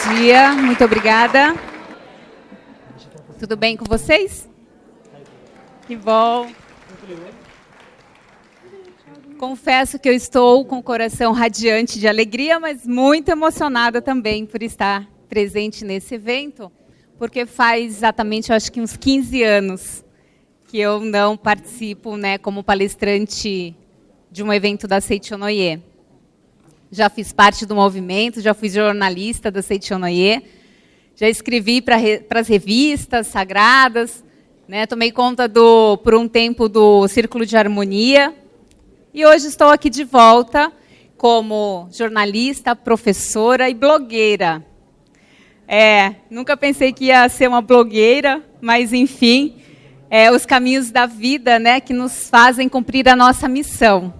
dia, muito obrigada. Tudo bem com vocês? Que bom. Confesso que eu estou com o coração radiante de alegria, mas muito emocionada também por estar presente nesse evento, porque faz exatamente, eu acho que uns 15 anos que eu não participo, né, como palestrante de um evento da Seichonoye. Já fiz parte do movimento, já fui jornalista da Seichonoye, já escrevi para as revistas sagradas, né, tomei conta por um tempo do Círculo de Harmonia, e hoje estou aqui de volta como jornalista, professora e blogueira. Nunca pensei que ia ser uma blogueira, mas, enfim, os caminhos da vida, né, que nos fazem cumprir a nossa missão.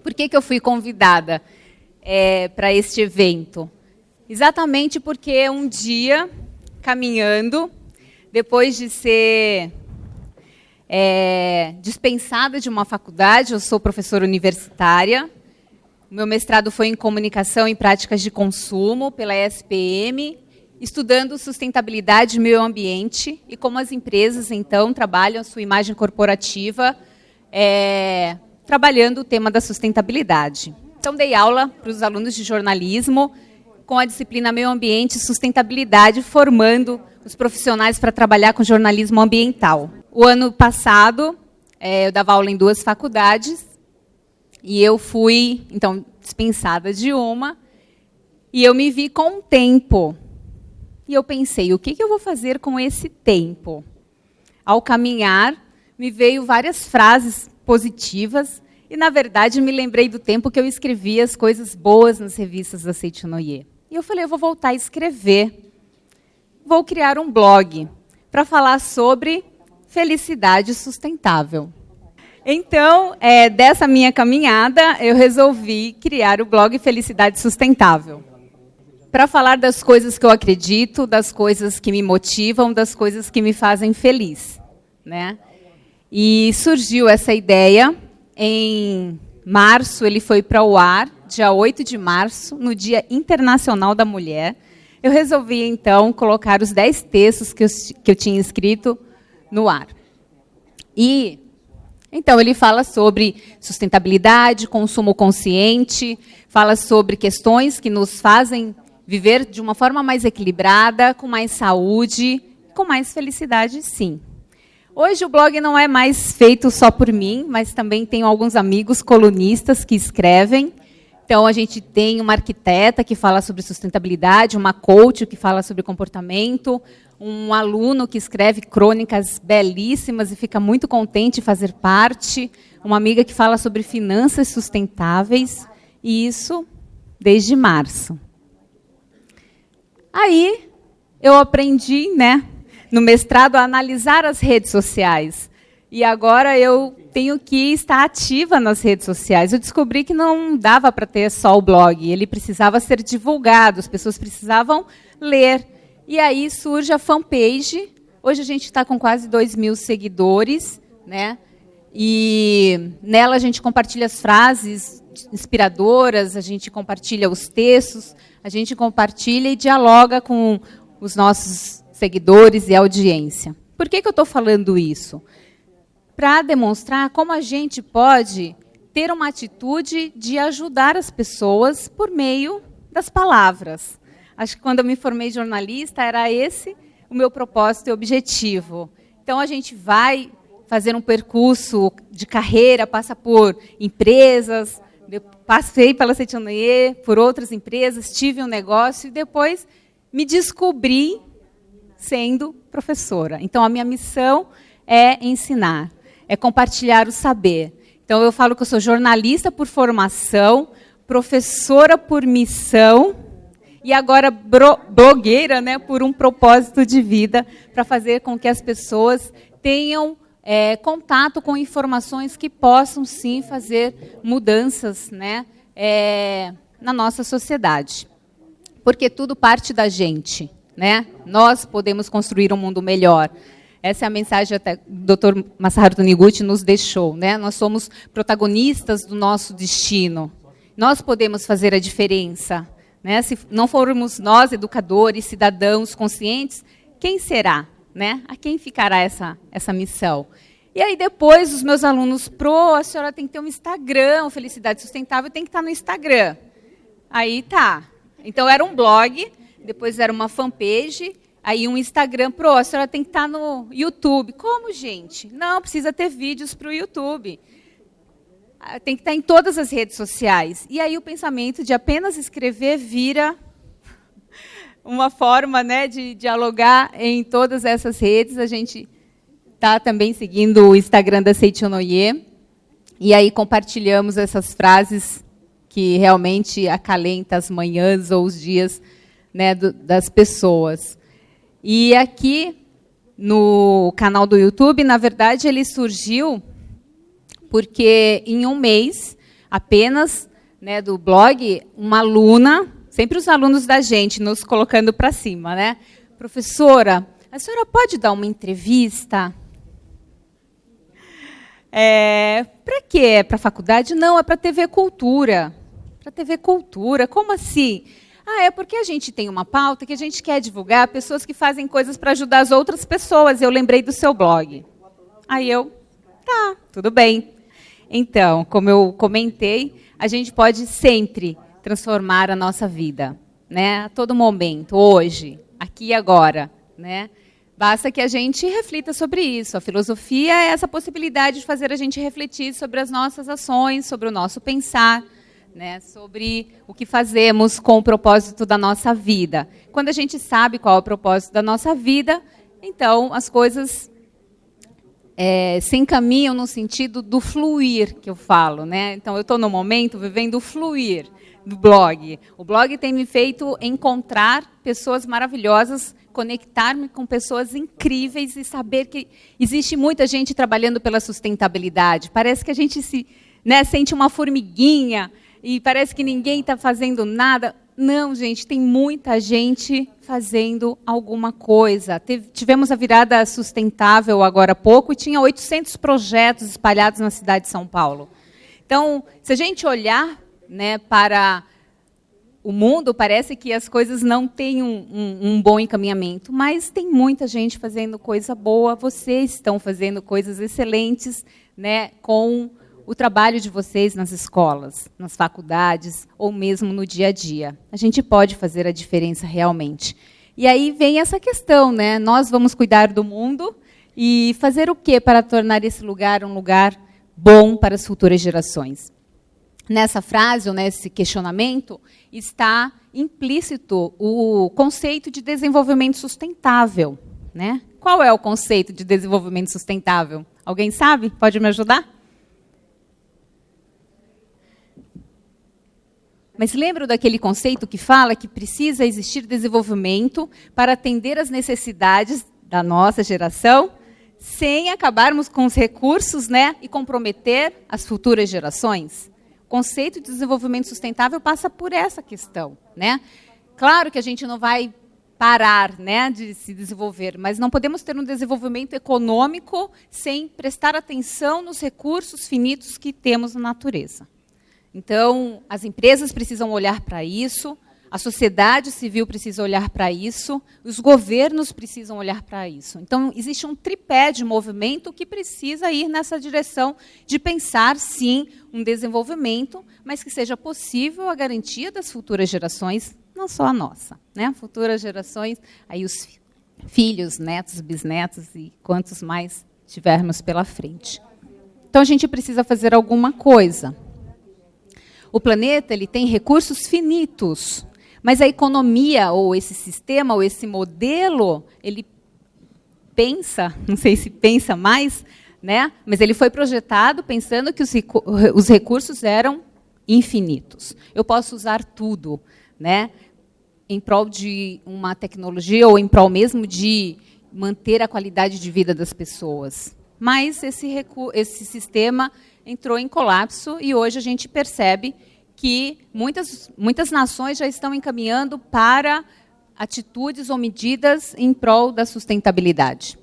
Por que eu fui convidada para este evento? Exatamente porque um dia, caminhando, depois de ser dispensada de uma faculdade, eu sou professora universitária, meu mestrado foi em Comunicação e Práticas de Consumo, pela ESPM, estudando sustentabilidade e meio ambiente, e como as empresas, então, trabalham a sua imagem corporativa, trabalhando o tema da sustentabilidade. Então, dei aula para os alunos de jornalismo, com a disciplina Meio Ambiente e Sustentabilidade, formando os profissionais para trabalhar com jornalismo ambiental. O ano passado, eu dava aula em 2 faculdades, e eu fui, então, dispensada de uma, e eu me vi com um tempo. E eu pensei, o que eu vou fazer com esse tempo? Ao caminhar, me veio várias frases positivas, e, na verdade, me lembrei do tempo que eu escrevia as coisas boas nas revistas da Seichonoye. E eu falei, eu vou voltar a escrever. Vou criar um blog para falar sobre felicidade sustentável. Então, dessa minha caminhada, eu resolvi criar o blog Felicidade Sustentável, para falar das coisas que eu acredito, das coisas que me motivam, das coisas que me fazem feliz, né? E surgiu essa ideia, em março ele foi para o ar, dia 8 de março, no Dia Internacional da Mulher. Eu resolvi, então, colocar os 10 textos que eu tinha escrito no ar. E, então, ele fala sobre sustentabilidade, consumo consciente, fala sobre questões que nos fazem viver de uma forma mais equilibrada, com mais saúde, com mais felicidade, sim. Hoje o blog não é mais feito só por mim, mas também tenho alguns amigos colunistas que escrevem. Então, a gente tem uma arquiteta que fala sobre sustentabilidade, uma coach que fala sobre comportamento, um aluno que escreve crônicas belíssimas e fica muito contente de fazer parte, uma amiga que fala sobre finanças sustentáveis, e isso desde março. Aí, eu aprendi, né, no mestrado, a analisar as redes sociais. E agora eu tenho que estar ativa nas redes sociais. Eu descobri que não dava para ter só o blog, ele precisava ser divulgado, as pessoas precisavam ler. E aí surge a fanpage. Hoje a gente está com quase 2.000 seguidores, né? E nela a gente compartilha as frases inspiradoras, a gente compartilha os textos, a gente compartilha e dialoga com os nossos seguidores e audiência. Por que eu estou falando isso? Para demonstrar como a gente pode ter uma atitude de ajudar as pessoas por meio das palavras. Acho que quando eu me formei jornalista, era esse o meu propósito e objetivo. Então, a gente vai fazer um percurso de carreira, passa por empresas, passei pela Seichonoye, por outras empresas, tive um negócio e depois me descobri sendo professora. Então, a minha missão é ensinar, é compartilhar o saber. Então, eu falo que eu sou jornalista por formação, professora por missão e agora blogueira, né, por um propósito de vida, para fazer com que as pessoas tenham contato com informações que possam, sim, fazer mudanças, né, na nossa sociedade. Porque tudo parte da gente, né? Nós podemos construir um mundo melhor. Essa é a mensagem que o Dr. Masaharu Taniguchi nos deixou, né? Nós somos protagonistas do nosso destino. Nós podemos fazer a diferença, né? Se não formos nós, educadores, cidadãos conscientes, quem será? Né? A quem ficará essa missão? E aí depois os meus alunos, a senhora tem que ter um Instagram, o Felicidade Sustentável tem que estar no Instagram. Aí tá. Então era um blog, depois era uma fanpage, aí um Instagram, a senhora tem que estar no YouTube. Como, gente? Não, precisa ter vídeos para o YouTube. Tem que estar em todas as redes sociais. E aí o pensamento de apenas escrever vira uma forma, né, de dialogar em todas essas redes. A gente está também seguindo o Instagram da Seichonoye, e aí compartilhamos essas frases que realmente acalentam as manhãs ou os dias, né, das pessoas. E aqui, no canal do YouTube, na verdade, ele surgiu porque, em um mês, apenas, né, do blog, uma aluna, sempre os alunos da gente, nos colocando para cima, né? Professora, a senhora pode dar uma entrevista? Para quê? É para a faculdade? Não, é para a TV Cultura. Para a TV Cultura, como assim? É porque a gente tem uma pauta que a gente quer divulgar pessoas que fazem coisas para ajudar as outras pessoas. Eu lembrei do seu blog. Aí tá, tudo bem. Então, como eu comentei, a gente pode sempre transformar a nossa vida, né? A todo momento, hoje, aqui e agora, né? Basta que a gente reflita sobre isso. A filosofia é essa possibilidade de fazer a gente refletir sobre as nossas ações, sobre o nosso pensar, né, sobre o que fazemos com o propósito da nossa vida. Quando a gente sabe qual é o propósito da nossa vida, então as coisas se encaminham no sentido do fluir, que eu falo, né? Então, eu estou, no momento, vivendo o fluir do blog. O blog tem me feito encontrar pessoas maravilhosas, conectar-me com pessoas incríveis e saber que existe muita gente trabalhando pela sustentabilidade. Parece que a gente sente uma formiguinha e parece que ninguém está fazendo nada. Não, gente, tem muita gente fazendo alguma coisa. Tivemos a virada sustentável agora há pouco e tinha 800 projetos espalhados na cidade de São Paulo. Então, se a gente olhar, né, para o mundo, parece que as coisas não têm um bom encaminhamento, mas tem muita gente fazendo coisa boa, vocês estão fazendo coisas excelentes, né, com o trabalho de vocês nas escolas, nas faculdades, ou mesmo no dia a dia. A gente pode fazer a diferença realmente. E aí vem essa questão, né? Nós vamos cuidar do mundo e fazer o quê para tornar esse lugar um lugar bom para as futuras gerações? Nessa frase, ou nesse questionamento, está implícito o conceito de desenvolvimento sustentável, né? Qual é o conceito de desenvolvimento sustentável? Alguém sabe? Pode me ajudar? Mas lembram daquele conceito que fala que precisa existir desenvolvimento para atender às necessidades da nossa geração, sem acabarmos com os recursos, né, e comprometer as futuras gerações? O conceito de desenvolvimento sustentável passa por essa questão, né? Claro que a gente não vai parar, né, de se desenvolver, mas não podemos ter um desenvolvimento econômico sem prestar atenção nos recursos finitos que temos na natureza. Então, as empresas precisam olhar para isso, a sociedade civil precisa olhar para isso, os governos precisam olhar para isso. Então, existe um tripé de movimento que precisa ir nessa direção de pensar, sim, um desenvolvimento, mas que seja possível a garantia das futuras gerações, não só a nossa, né? Futuras gerações, aí os filhos, netos, bisnetos e quantos mais tivermos pela frente. Então, a gente precisa fazer alguma coisa. O planeta ele tem recursos finitos, mas a economia, ou esse sistema, ou esse modelo, ele pensa, não sei se pensa mais, né? Mas ele foi projetado pensando que os recursos eram infinitos. Eu posso usar tudo, né, em prol de uma tecnologia, ou em prol mesmo de manter a qualidade de vida das pessoas. Mas esse sistema entrou em colapso e hoje a gente percebe que muitas nações já estão encaminhando para atitudes ou medidas em prol da sustentabilidade.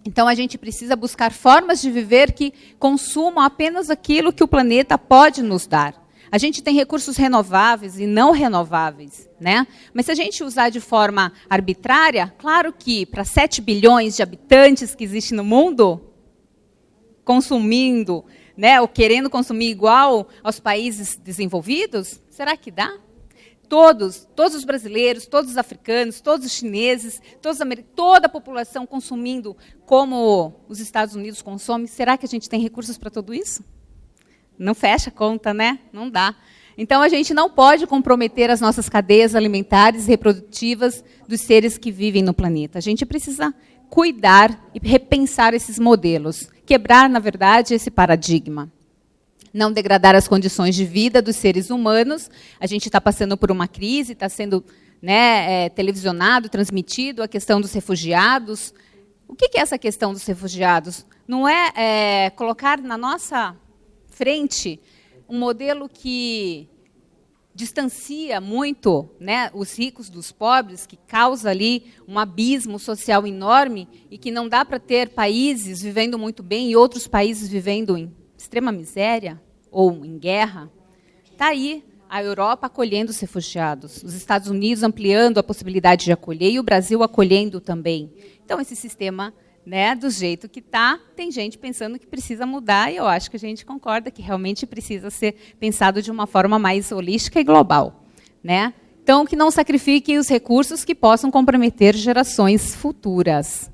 Então, a gente precisa buscar formas de viver que consumam apenas aquilo que o planeta pode nos dar. A gente tem recursos renováveis e não renováveis, né? Mas se a gente usar de forma arbitrária, claro que para 7 bilhões de habitantes que existem no mundo, consumindo, né, ou querendo consumir igual aos países desenvolvidos, será que dá? Todos os brasileiros, todos os africanos, todos os chineses, toda a população consumindo como os Estados Unidos consomem, será que a gente tem recursos para tudo isso? Não fecha a conta, né? Não dá. Então, a gente não pode comprometer as nossas cadeias alimentares e reprodutivas dos seres que vivem no planeta. A gente precisa cuidar e repensar esses modelos, quebrar, na verdade, esse paradigma. Não degradar as condições de vida dos seres humanos. A gente está passando por uma crise, está sendo, né, televisionado, transmitido a questão dos refugiados. O que é essa questão dos refugiados? Não é colocar na nossa frente um modelo que distancia muito, né, os ricos dos pobres, que causa ali um abismo social enorme e que não dá para ter países vivendo muito bem e outros países vivendo em extrema miséria ou em guerra. Está aí a Europa acolhendo os refugiados, os Estados Unidos ampliando a possibilidade de acolher e o Brasil acolhendo também. Então, esse sistema, né, do jeito que está, tem gente pensando que precisa mudar e eu acho que a gente concorda que realmente precisa ser pensado de uma forma mais holística e global, né? Então, que não sacrifique os recursos que possam comprometer gerações futuras.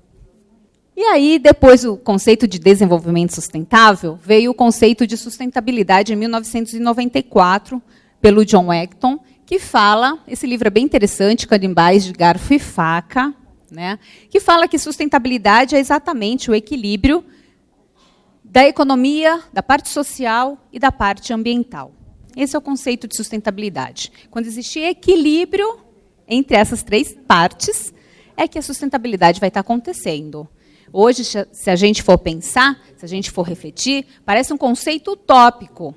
E aí, depois do conceito de desenvolvimento sustentável, veio o conceito de sustentabilidade em 1994, pelo John Acton, que fala, esse livro é bem interessante, Carimbais de Garfo e Faca, né, que fala que sustentabilidade é exatamente o equilíbrio da economia, da parte social e da parte ambiental. Esse é o conceito de sustentabilidade. Quando existe equilíbrio entre essas três partes, é que a sustentabilidade vai estar acontecendo. Hoje, se a gente for pensar, se a gente for refletir, parece um conceito utópico.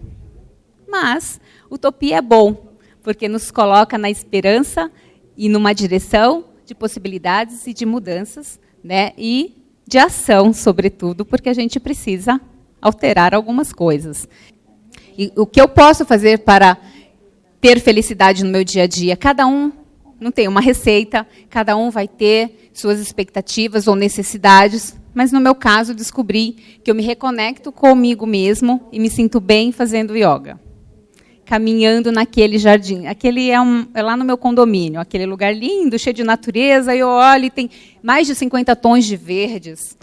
Mas utopia é bom, porque nos coloca na esperança e numa direção de possibilidades e de mudanças, né, e de ação, sobretudo, porque a gente precisa alterar algumas coisas. E o que eu posso fazer para ter felicidade no meu dia a dia? Cada um não tem uma receita, cada um vai ter suas expectativas ou necessidades, mas no meu caso descobri que eu me reconecto comigo mesmo e me sinto bem fazendo yoga. Caminhando naquele jardim. Aquele é lá no meu condomínio, aquele lugar lindo, cheio de natureza, e eu olho e tem mais de 50 tons de verdes,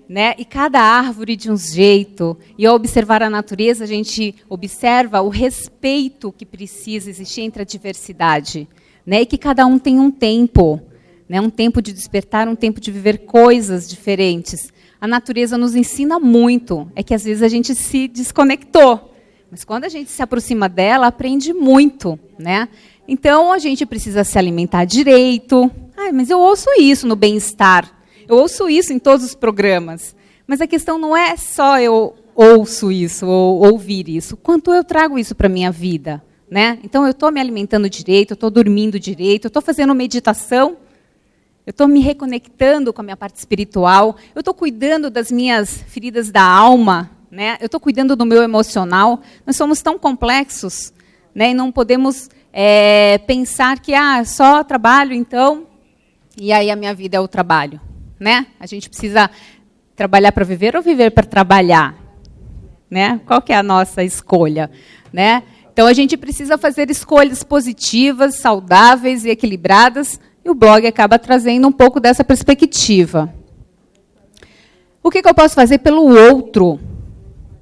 né? E cada árvore de um jeito. E ao observar a natureza, a gente observa o respeito que precisa existir entre a diversidade, né? E que cada um tem um tempo, né? Um tempo de despertar, um tempo de viver coisas diferentes. A natureza nos ensina muito, é que às vezes a gente se desconectou. Mas quando a gente se aproxima dela, aprende muito, né? Então, a gente precisa se alimentar direito. Mas eu ouço isso no bem-estar. Eu ouço isso em todos os programas. Mas a questão não é só eu ouço isso, ou ouvir isso. Quanto eu trago isso para a minha vida, né? Então, eu estou me alimentando direito, eu estou dormindo direito, eu estou fazendo meditação, eu estou me reconectando com a minha parte espiritual, eu estou cuidando das minhas feridas da alma, né? Eu estou cuidando do meu emocional. Nós somos tão complexos, né? E não podemos pensar que só trabalho, então, e aí a minha vida é o trabalho, né? A gente precisa trabalhar para viver ou viver para trabalhar, né? Qual que é a nossa escolha, né? Então, a gente precisa fazer escolhas positivas, saudáveis e equilibradas, e o blog acaba trazendo um pouco dessa perspectiva. O que eu posso fazer pelo outro?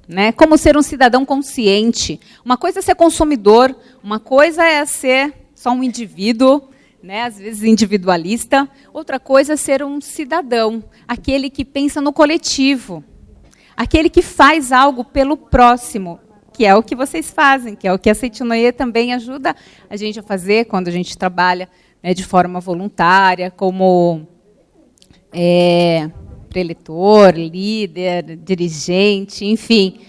Né? Como ser um cidadão consciente. Uma coisa é ser consumidor, uma coisa é ser só um indivíduo, né? Às vezes individualista. Outra coisa é ser um cidadão, aquele que pensa no coletivo, aquele que faz algo pelo próximo, que é o que vocês fazem, que é o que a Seitinoye também ajuda a gente a fazer quando a gente trabalha, né, de forma voluntária, como preletor, líder, dirigente, enfim.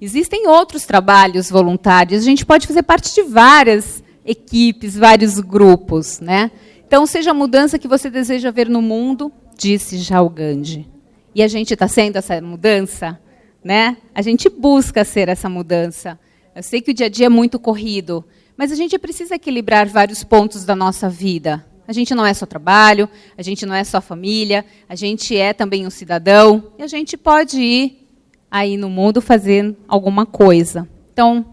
Existem outros trabalhos voluntários. A gente pode fazer parte de várias equipes, vários grupos, né? Então, seja a mudança que você deseja ver no mundo, disse já o Gandhi. E a gente está sendo essa mudança, né? A gente busca ser essa mudança. Eu sei que o dia a dia é muito corrido, mas a gente precisa equilibrar vários pontos da nossa vida. A gente não é só trabalho, a gente não é só família, a gente é também um cidadão, e a gente pode ir aí no mundo fazer alguma coisa. Então,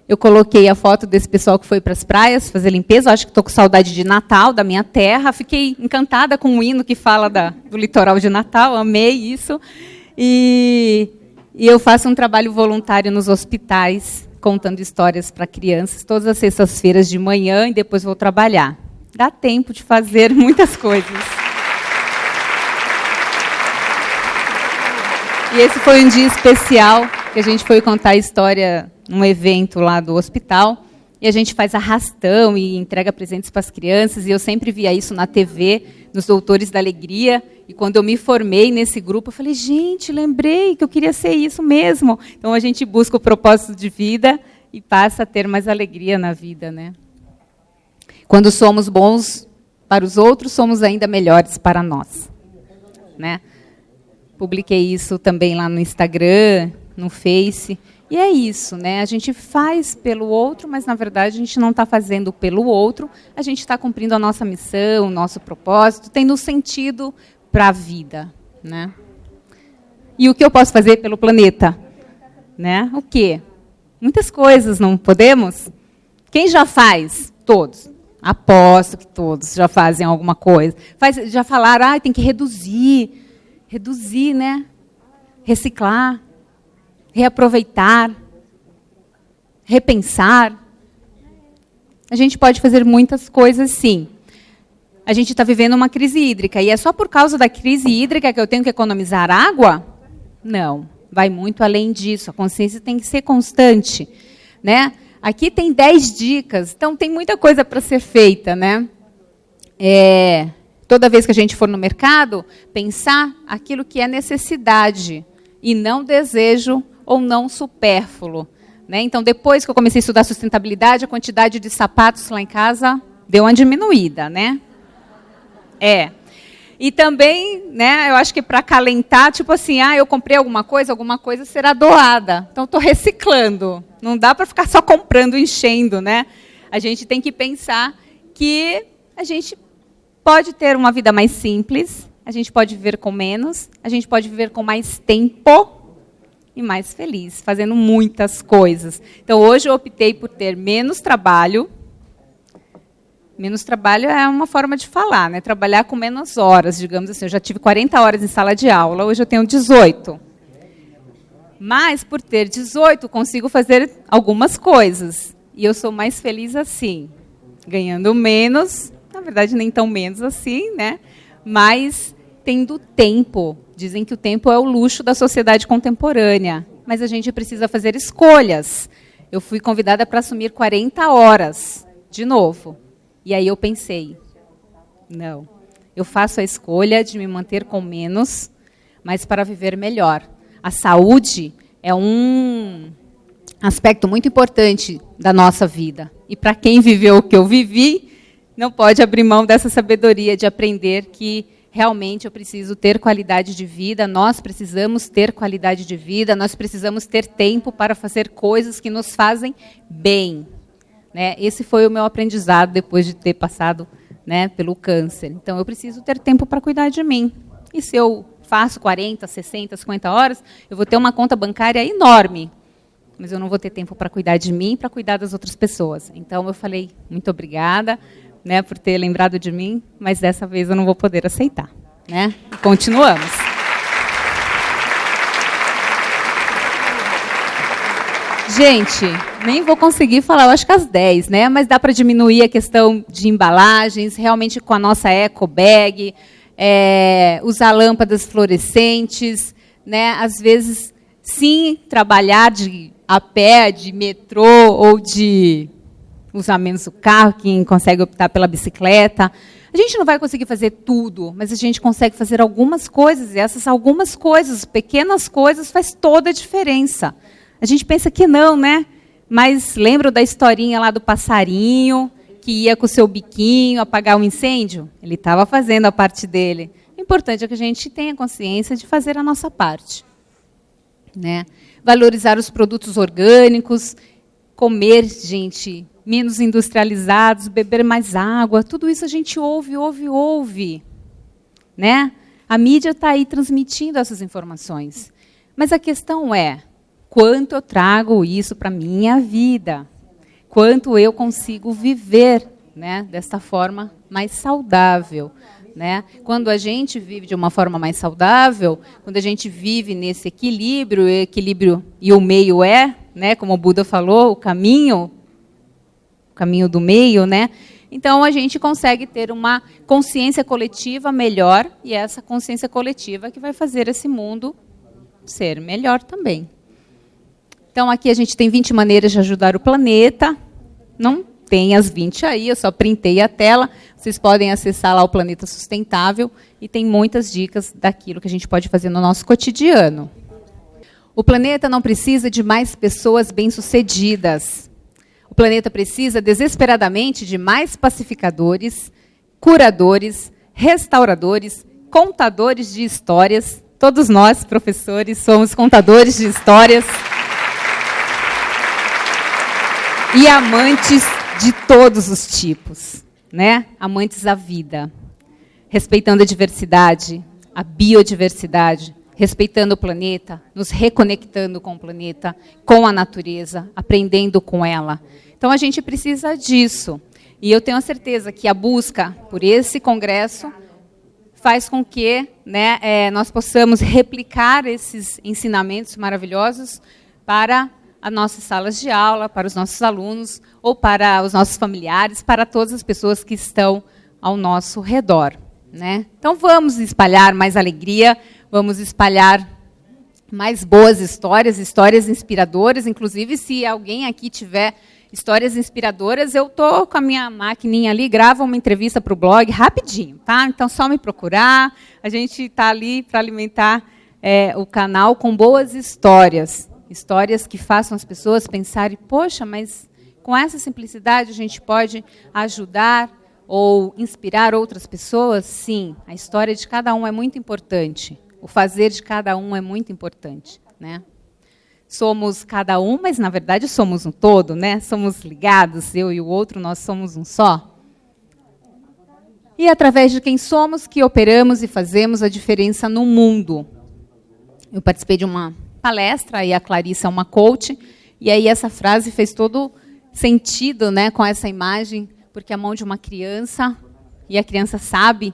eu coloquei a foto desse pessoal que foi para as praias fazer limpeza. Eu acho que estou com saudade de Natal, da minha terra. Fiquei encantada com o hino que fala do litoral de Natal, amei isso. E eu faço um trabalho voluntário nos hospitais, contando histórias para crianças, todas as sextas-feiras de manhã, e depois vou trabalhar. Dá tempo de fazer muitas coisas. E esse foi um dia especial, que a gente foi contar a história num evento lá do hospital, e a gente faz arrastão e entrega presentes para as crianças, e eu sempre via isso na TV, nos Doutores da Alegria, e quando eu me formei nesse grupo, eu falei, gente, lembrei que eu queria ser isso mesmo. Então, a gente busca o propósito de vida e passa a ter mais alegria na vida, né? Quando somos bons para os outros, somos ainda melhores para nós, né? Publiquei isso também lá no Instagram, no Face. E é isso, né? A gente faz pelo outro, mas, na verdade, a gente não está fazendo pelo outro. A gente está cumprindo a nossa missão, o nosso propósito, tendo sentido para a vida, né? E o que eu posso fazer pelo planeta? Né? O quê? Muitas coisas, não podemos? Quem já faz? Todos. Aposto que todos já fazem alguma coisa. Já falaram, tem que reduzir, né? Reciclar, reaproveitar, repensar. A gente pode fazer muitas coisas, sim. A gente está vivendo uma crise hídrica, e é só por causa da crise hídrica que eu tenho que economizar água? Não, vai muito além disso. A consciência tem que ser constante, né? Aqui tem 10 dicas, então tem muita coisa para ser feita, né? Toda vez que a gente for no mercado, pensar aquilo que é necessidade e não desejo ou não supérfluo, né? Então, depois que eu comecei a estudar sustentabilidade, a quantidade de sapatos lá em casa deu uma diminuída, né? E também, né, eu acho que para acalentar, tipo assim, eu comprei alguma coisa será doada. Então, estou reciclando. Não dá para ficar só comprando, enchendo, né? A gente tem que pensar que a gente pode ter uma vida mais simples, a gente pode viver com menos, a gente pode viver com mais tempo e mais feliz, fazendo muitas coisas. Então, hoje eu optei por ter menos trabalho. Menos trabalho é uma forma de falar, né? Trabalhar com menos horas, digamos assim. Eu já tive 40 horas em sala de aula, hoje eu tenho 18. Mas, por ter 18, consigo fazer algumas coisas. E eu sou mais feliz assim, ganhando menos, na verdade, nem tão menos assim, né? Mas tendo tempo. Dizem que o tempo é o luxo da sociedade contemporânea. Mas a gente precisa fazer escolhas. Eu fui convidada para assumir 40 horas, de novo. E aí eu pensei, não, eu faço a escolha de me manter com menos, mas para viver melhor. A saúde é um aspecto muito importante da nossa vida. E para quem viveu o que eu vivi, não pode abrir mão dessa sabedoria de aprender que realmente eu preciso ter qualidade de vida, nós precisamos ter qualidade de vida, nós precisamos ter tempo para fazer coisas que nos fazem bem. Né? Esse foi o meu aprendizado depois de ter passado, né, pelo câncer. Então, eu preciso ter tempo para cuidar de mim. E se eu faço 40, 60, 50 horas, eu vou ter uma conta bancária enorme. Mas eu não vou ter tempo para cuidar de mim, para cuidar das outras pessoas. Então, eu falei, muito obrigada, né, por ter lembrado de mim, mas dessa vez eu não vou poder aceitar. Né? E continuamos. Gente, nem vou conseguir falar, eu acho que às 10, né? Mas dá para diminuir a questão de embalagens, realmente com a nossa eco bag, usar lâmpadas fluorescentes, né? Às vezes, sim, trabalhar a pé, de metrô, ou de usar menos o carro, quem consegue optar pela bicicleta. A gente não vai conseguir fazer tudo, mas a gente consegue fazer algumas coisas, e essas algumas coisas, pequenas coisas, faz toda a diferença. A gente pensa que não, né? Mas lembram da historinha lá do passarinho que ia com o seu biquinho apagar um incêndio? Ele estava fazendo a parte dele. O importante é que a gente tenha consciência de fazer a nossa parte. Né? Valorizar os produtos orgânicos. comer, gente, menos industrializados, beber mais água, tudo isso a gente ouve, né? A mídia está aí transmitindo essas informações. Mas a questão é, quanto eu trago isso para a minha vida? Quanto eu consigo viver, né, desta forma mais saudável? Né? Quando a gente vive de uma forma mais saudável, quando a gente vive nesse equilíbrio, o equilíbrio e o meio é, né, como o Buda falou, o caminho do meio, né? Então a gente consegue ter uma consciência coletiva melhor, e é essa consciência coletiva que vai fazer esse mundo ser melhor também. Então aqui a gente tem 20 maneiras de ajudar o planeta. Não tem as 20 aí, eu só printei a tela. Vocês podem acessar lá o Planeta Sustentável e tem muitas dicas daquilo que a gente pode fazer no nosso cotidiano. O planeta não precisa de mais pessoas bem-sucedidas. O planeta precisa desesperadamente de mais pacificadores, curadores, restauradores, contadores de histórias. Todos nós, professores, somos contadores de histórias. E amantes de todos os tipos, né? Amantes da vida, respeitando a diversidade, a biodiversidade, respeitando o planeta, nos reconectando com o planeta, com a natureza, aprendendo com ela. Então, a gente precisa disso. E eu tenho a certeza que a busca por esse congresso faz com que, né, nós possamos replicar esses ensinamentos maravilhosos para as nossas salas de aula, para os nossos alunos, ou para os nossos familiares, para todas as pessoas que estão ao nosso redor, né? Então, vamos espalhar mais alegria, vamos espalhar mais boas histórias, histórias inspiradoras. Inclusive, se alguém aqui tiver histórias inspiradoras, eu estou com a minha maquininha ali, gravo uma entrevista para o blog rapidinho, tá? Então, só me procurar. A gente está ali para alimentar o canal com boas histórias. Histórias que façam as pessoas pensarem, poxa, mas com essa simplicidade a gente pode ajudar ou inspirar outras pessoas? Sim, a história de cada um é muito importante. O fazer de cada um é muito importante, né? Somos cada um, mas na verdade somos um todo, né? Somos ligados, eu e o outro, nós somos um só. E é através de quem somos que operamos e fazemos a diferença no mundo. Eu participei de uma palestra, e a Clarissa é uma coach, e aí essa frase fez todo sentido, né, com essa imagem, porque a mão de uma criança, e a criança sabe,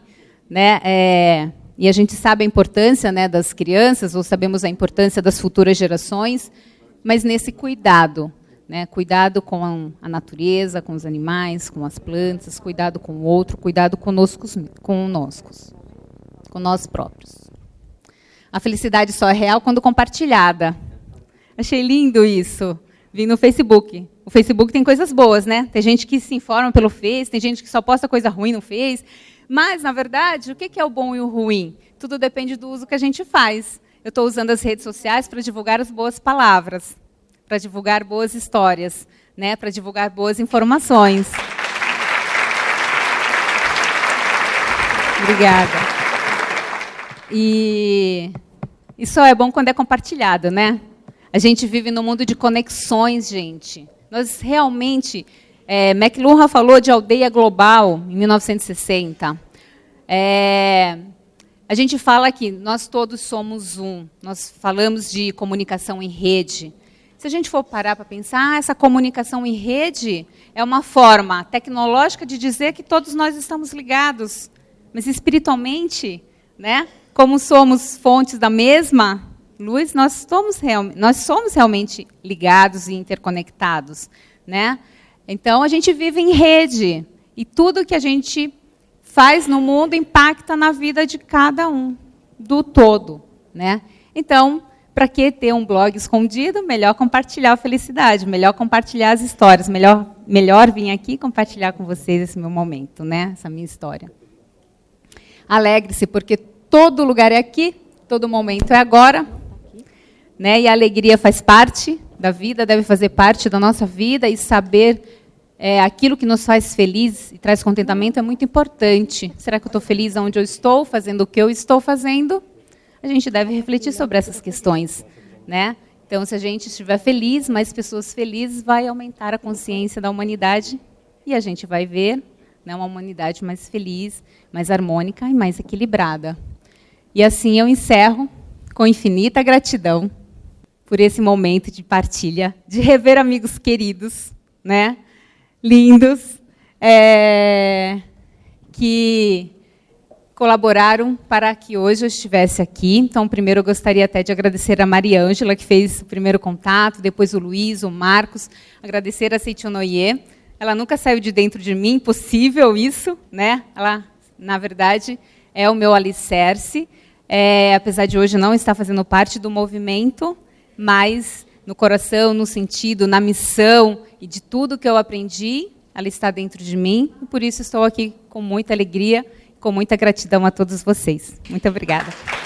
né, e a gente sabe a importância, né, das crianças, ou sabemos a importância das futuras gerações, mas nesse cuidado, né, cuidado com a natureza, com os animais, com as plantas, cuidado com o outro, cuidado conosco, com nós próprios. A felicidade só é real quando compartilhada. Achei lindo isso. Vi no Facebook. O Facebook tem coisas boas, né? Tem gente que se informa pelo Face, tem gente que só posta coisa ruim no Face. Mas, na verdade, o que é o bom e o ruim? Tudo depende do uso que a gente faz. Eu estou usando as redes sociais para divulgar as boas palavras, para divulgar boas histórias, né? Para divulgar boas informações. Obrigada. E isso é bom quando é compartilhado, né? A gente vive num mundo de conexões, gente. Nós realmente... McLuhan falou de aldeia global em 1960. A gente fala que nós todos somos um. Nós falamos de comunicação em rede. Se a gente for parar para pensar, essa comunicação em rede é uma forma tecnológica de dizer que todos nós estamos ligados. Mas espiritualmente, né? Como somos fontes da mesma luz, nós somos realmente ligados e interconectados, né? Então, a gente vive em rede, e tudo que a gente faz no mundo impacta na vida de cada um, do todo, né? Então, para que ter um blog escondido? Melhor compartilhar a felicidade, melhor compartilhar as histórias, melhor vir aqui e compartilhar com vocês esse meu momento, né? Essa minha história. Alegre-se, porque todo lugar é aqui, todo momento é agora, né? E a alegria faz parte da vida, deve fazer parte da nossa vida, e saber aquilo que nos faz feliz e traz contentamento é muito importante. Será que eu estou feliz onde eu estou, fazendo o que eu estou fazendo? A gente deve refletir sobre essas questões, né? Então, se a gente estiver feliz, mais pessoas felizes, vai aumentar a consciência da humanidade e a gente vai ver, né, uma humanidade mais feliz, mais harmônica e mais equilibrada. E assim eu encerro com infinita gratidão por esse momento de partilha, de rever amigos queridos, né, lindos, que colaboraram para que hoje eu estivesse aqui. Então, primeiro eu gostaria até de agradecer a Mariângela, que fez o primeiro contato, depois o Luiz, o Marcos, agradecer a Seichonoye. Ela nunca saiu de dentro de mim, impossível isso, né? Ela, na verdade, é o meu alicerce, apesar de hoje não estar fazendo parte do movimento, mas no coração, no sentido, na missão e de tudo que eu aprendi, ela está dentro de mim, e por isso estou aqui com muita alegria, com muita gratidão a todos vocês. Muito obrigada.